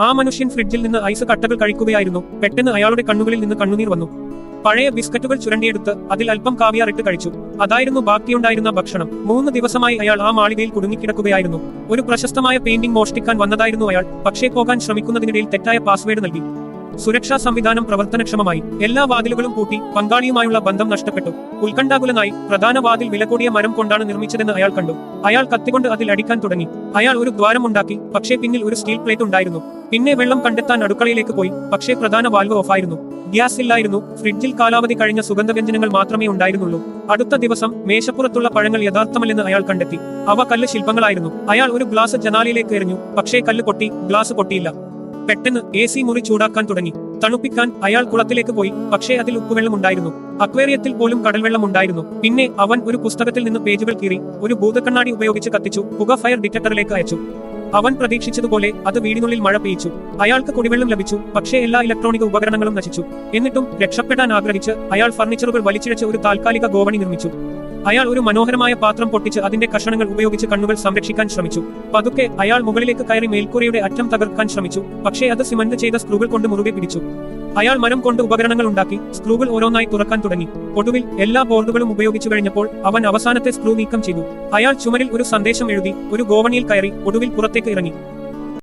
ആ മനുഷ്യൻ ഫ്രിഡ്ജിൽ നിന്ന് ഐസ് കട്ടകൾ കഴിക്കുകയായിരുന്നു. പെട്ടെന്ന് അയാളുടെ കണ്ണുകളിൽ നിന്ന് കണ്ണുനീർ വന്നു. പഴയ ബിസ്ക്കറ്റുകൾ ചുരണ്ടിയെടുത്ത് അതിൽ അല്പം കാവിയാർ ഇട്ട് കഴിച്ചു. അതായിരുന്നു ബാക്കിയുണ്ടായിരുന്ന ഭക്ഷണം. 3 ദിവസമായി അയാൾ ആ മാളികയിൽ കുടുങ്ങിക്കിടക്കുകയായിരുന്നു. ഒരു പ്രശസ്തമായ പെയിന്റിംഗ് മോഷ്ടിക്കാൻ വന്നതായിരുന്നു അയാൾ. പക്ഷേ പോകാൻ ശ്രമിക്കുന്നതിനിടയിൽ തെറ്റായ പാസ്വേഡ് നൽകി. സുരക്ഷാ സംവിധാനം പ്രവർത്തനക്ഷമമായി. എല്ലാ വാതിലുകളും പൂട്ടി. പങ്കാളിയുമായുള്ള ബന്ധം നഷ്ടപ്പെട്ടു. ഉത്കണ്ഠാകുലനായി. പ്രധാന വാതിൽ വിലകൂടിയ മരം കൊണ്ടാണ് നിർമ്മിച്ചതെന്ന് അയാൾ കണ്ടു. അയാൾ കത്തികൊണ്ട് അതിൽ അടിക്കാൻ തുടങ്ങി. അയാൾ ഒരു ദ്വാരം ഉണ്ടാക്കി. പക്ഷേ പിന്നിൽ ഒരു സ്റ്റീൽ പ്ലേറ്റ് ഉണ്ടായിരുന്നു. പിന്നെ വെള്ളം കണ്ടെത്താൻ അടുക്കളയിലേക്ക് പോയി. പക്ഷേ പ്രധാന വാൽവ് ഓഫായിരുന്നു. ഗ്യാസ് ഇല്ലായിരുന്നു. ഫ്രിഡ്ജിൽ കാലാവധി കഴിഞ്ഞ സുഗന്ധവ്യഞ്ജനങ്ങൾ മാത്രമേ ഉണ്ടായിരുന്നുള്ളൂ. അടുത്ത ദിവസം മേശപ്പുറത്തുള്ള പഴങ്ങൾ യഥാർത്ഥമല്ലെന്ന് അയാൾ കണ്ടെത്തി. അവ കല്ല് ശില്പങ്ങളായിരുന്നു. അയാൾ ഒരു ഗ്ലാസ് ജനാലയിലേക്ക് എറിഞ്ഞു. പക്ഷേ കല്ല് പൊട്ടി. ഗ്ലാസ് പൊട്ടിയില്ല. പെട്ടെന്ന് AC മുറി ചൂടാക്കാൻ തുടങ്ങി. തണുപ്പിക്കാൻ അയാൾ കുളത്തിലേക്ക് പോയി. പക്ഷേ അതിൽ ഉപ്പുവെള്ളം ഉണ്ടായിരുന്നു. അക്വേറിയത്തിൽ പോലും കടൽവെള്ളം ഉണ്ടായിരുന്നു. പിന്നെ അവൻ ഒരു പുസ്തകത്തിൽ നിന്ന് പേജുകൾ കീറി ഒരു ഭൂതക്കണ്ണാടി ഉപയോഗിച്ച് കത്തിച്ചു. പുക ഫയർ ഡിറ്റക്ടറിലേക്ക് അയച്ചു. അവൻ പ്രതീക്ഷിച്ചതുപോലെ അത് വീടിനുള്ളിൽ മഴ പെയ്ച്ചു. അയാൾക്ക് കുടിവെള്ളം ലഭിച്ചു. പക്ഷേ എല്ലാ ഇലക്ട്രോണിക് ഉപകരണങ്ങളും നശിച്ചു. എന്നിട്ടും രക്ഷപ്പെടാൻ ആഗ്രഹിച്ച് അയാൾ ഫർണിച്ചറുകൾ വലിച്ചിഴച്ച് ഒരു താൽക്കാലിക ഗോവണി നിർമ്മിച്ചു. അയാൾ ഒരു മനോഹരമായ പാത്രം പൊട്ടിച്ച് അതിന്റെ കഷണങ്ങൾ ഉപയോഗിച്ച് കണ്ണുകൾ സംരക്ഷിക്കാൻ ശ്രമിച്ചു. പതുക്കെ അയാൾ മുകളിലേക്ക് കയറി മേൽക്കൂരയുടെ അറ്റം തകർക്കാൻ ശ്രമിച്ചു. പക്ഷേ അത് സിമന്റ് ചെയ്ത സ്ക്രൂകൾ കൊണ്ട് മുറുകെ പിടിച്ചു. അയാൾ മരം കൊണ്ട് ഉപകരണങ്ങൾ ഉണ്ടാക്കി. സ്ക്രൂകൾ ഓരോന്നായി തുറക്കാൻ തുടങ്ങി. ഒടുവിൽ എല്ലാ ബോർഡുകളും ഉപയോഗിച്ചു കഴിഞ്ഞപ്പോൾ അവൻ അവസാനത്തെ സ്ക്രൂ നീക്കം ചെയ്തു. അയാൾ ചുമരിൽ ഒരു സന്ദേശം എഴുതി. ഒരു ഗോവണിയിൽ കയറി. ഒടുവിൽ പുറത്തേക്ക് ഇറങ്ങി.